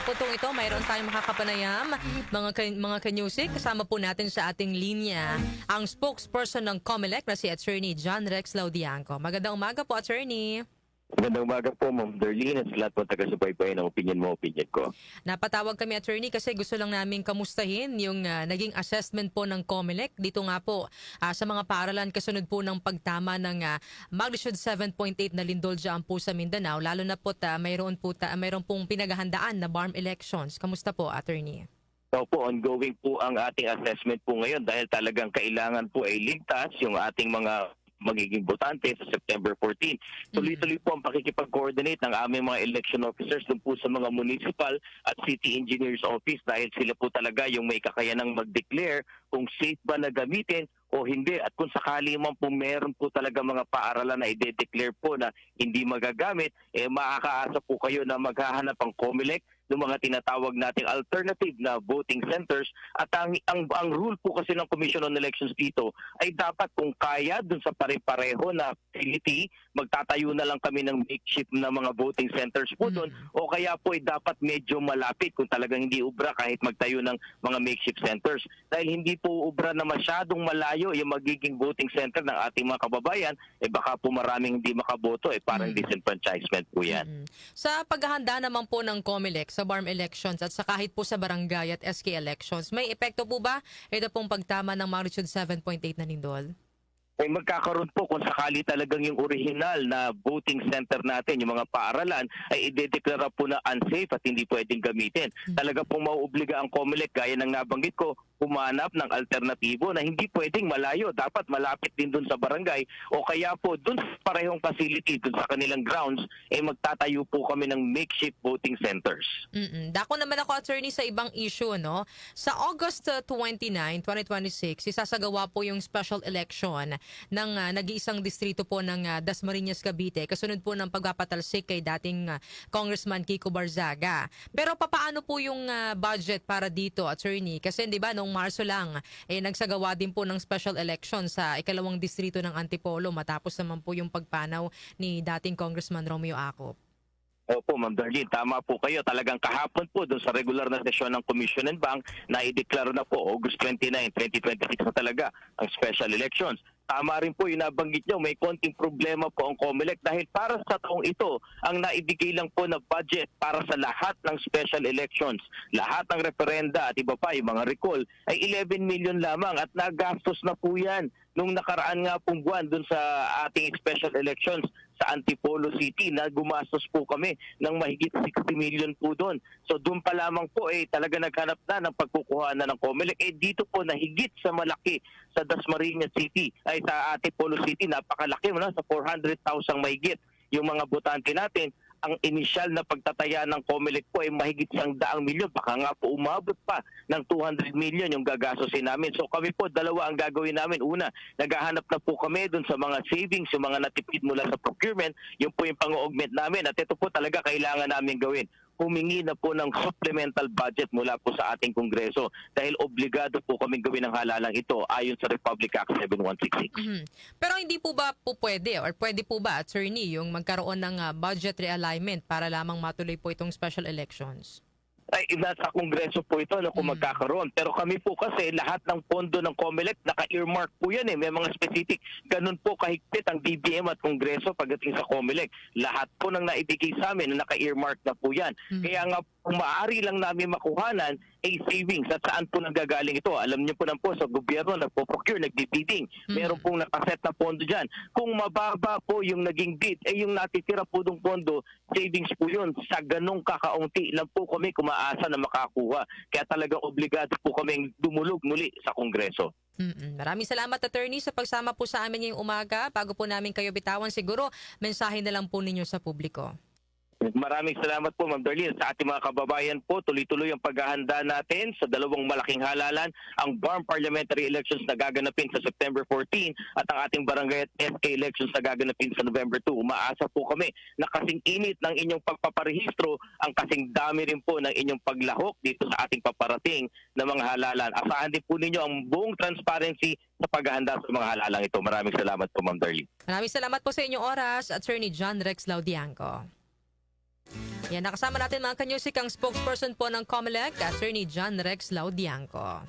puntong ito, mayroon tayong makakapanayam, mga kanyusik. Kasama po natin sa ating linya ang spokesperson ng COMELEC na si Attorney John Rex Laudianco. Magandang umaga po, Attorney. Magandang umaga po, Ma'am Darlene, at sa lahat po taga-subaybay ng opinion mo, opinion ko. Napatawag kami, Attorney, kasi gusto lang namin kamustahin yung naging assessment po ng COMELEC. Dito nga po sa mga paaralan kasunod po ng pagtama ng magnitude 7.8 na lindol dyan po sa Mindanao. Lalo na po mayroon pong pinaghahandaan na BARM elections. Kamusta po, Attorney? So po, ongoing po ang ating assessment po ngayon dahil talagang kailangan po ay ligtas yung ating mga magiging botante sa September 14. Tuloy-tuloy po ang pakikipag-coordinate ng aming mga election officers dun po sa mga municipal at city engineers office dahil sila po talaga yung may kakayanang mag-declare kung safe ba na gamitin o hindi. At kung sakali man po meron po talaga mga paaralan na i-declare po na hindi magagamit, makakaasa po kayo na maghahanap ang COMELEC ng mga tinatawag nating alternative na voting centers. At ang rule po kasi ng Commission on Elections dito ay dapat kung kaya dun sa pare-pareho na facility, magtatayo na lang kami ng makeshift na mga voting centers po doon o kaya po ay dapat medyo malapit kung talagang hindi ubra kahit magtayo ng mga makeshift centers. Dahil hindi po ubra na masyadong malayo yung magiging voting center ng ating mga kababayan, baka po maraming hindi makaboto, parang disenfranchisement po yan. Sa paghahanda naman po ng COMELEC sa BARM elections at sa kahit po sa barangay at SK elections, may epekto po ba ito pong pagtama ng magnitude 7.8 na lindol? Magkakaroon po kung sakali talagang yung original na voting center natin, yung mga paaralan, ay idedeklara po na unsafe at hindi pwedeng gamitin. Talaga pong mauobliga ang COMELEC, gaya ng nabanggit ko, humanap ng alternatibo na hindi pwedeng malayo. Dapat malapit din dun sa barangay o kaya po dun sa parehong facility, dun sa kanilang grounds, magtatayo po kami ng makeshift voting centers. Dako naman ako, Attorney, sa ibang issue, no? Sa August 29, 2026, isasagawa po yung special election ng nag-iisang distrito po ng Dasmariñas, Cavite, kasunod po ng pagpapatalsik kay dating Congressman Kiko Barzaga. Pero papaano po yung budget para dito, Attorney? Kasi di ba noong Marso lang, nagsagawa din po ng special election sa ikalawang distrito ng Antipolo matapos naman po yung pagpanaw ni dating Congressman Romeo Acop. Opo, Ma'am Darlene, tama po kayo. Talagang kahapon po doon sa regular na sesyon ng Commission and Bank na i-declare na po August 29, 2026 na talaga ang special elections. Tama rin po yung nabanggit nyo, may konting problema po ang COMELEC dahil para sa taong ito, ang naibigay lang po na budget para sa lahat ng special elections, lahat ng referenda at iba pa, yung mga recall, ay 11 million lamang at nagastos na po yan nung nakaraan nga pong buwan dun sa ating special elections sa Antipolo City na gumastos po kami ng mahigit 60 million po doon. So doon pa lamang po talaga naghanap na ng pagkukuha na ng COMELEC. Dito po na higit sa malaki sa Dasmariñas City ay sa Antipolo City, napakalaki na sa 400,000 mahigit yung mga botante natin. Ang initial na pagtataya ng COMELEC po ay mahigit 100 milyon. Baka nga po umabot pa ng 200 million yung gagastusin namin. So kami po, dalawa ang gagawin namin. Una, naghahanap na po kami dun sa mga savings, yung mga natipid mula sa procurement. Yun po yung pang-augment namin. At ito po talaga kailangan namin gawin. Humingi na po ng supplemental budget mula po sa ating Kongreso dahil obligado po kaming gawin ang halalang ito ayon sa Republic Act 7166. Pero hindi po ba po pwede or pwede po ba, Attorney, yung magkaroon ng budget realignment para lamang matuloy po itong special elections? Ay, nasa Kongreso po ito kung magkakaroon. Pero kami po kasi lahat ng pondo ng COMELEC naka-earmark po yan. May mga specific. Ganun po kahigpit ang DBM at Kongreso pagdating sa COMELEC. Lahat po ng naibigay sa amin naka-earmark na po yan. Kaya nga kung maaari lang namin makuhanan savings at saan po nanggagaling ito. Alam niyo po na po sa gobyerno nagpo-procure, nagbibidding. Meron pong nakaset na pondo dyan. Kung mababa po yung naging bid, yung natitira po ng pondo, savings po yun. Sa ganong kakaunti lang po kami kumaasa na makakuha. Kaya talagang obligado po kaming dumulog muli sa Kongreso. Maraming salamat, Attorney, sa pagsama po sa amin ngayong umaga. Bago po namin kayo bitawan, siguro mensahe na lang po ninyo sa publiko. Maraming salamat po, Ma'am Darlene. Sa ating mga kababayan po, tuloy-tuloy ang paghahanda natin sa dalawang malaking halalan, ang BARM parliamentary elections na gaganapin sa September 14 at ang ating barangay at SK elections na gaganapin sa November 2. Umaasa po kami na kasing init ng inyong pagpaparehistro, ang kasing dami rin po ng inyong paglahok dito sa ating paparating na mga halalan. Asahan din po ninyo ang buong transparency sa paghahanda sa mga halalang ito. Maraming salamat po, Ma'am Darlene. Maraming salamat po sa inyong oras, Attorney John Rex Laudianco. Yan, nakasama natin mga kanyusik ang spokesperson po ng COMELEC, Attorney John Rex Laudianco.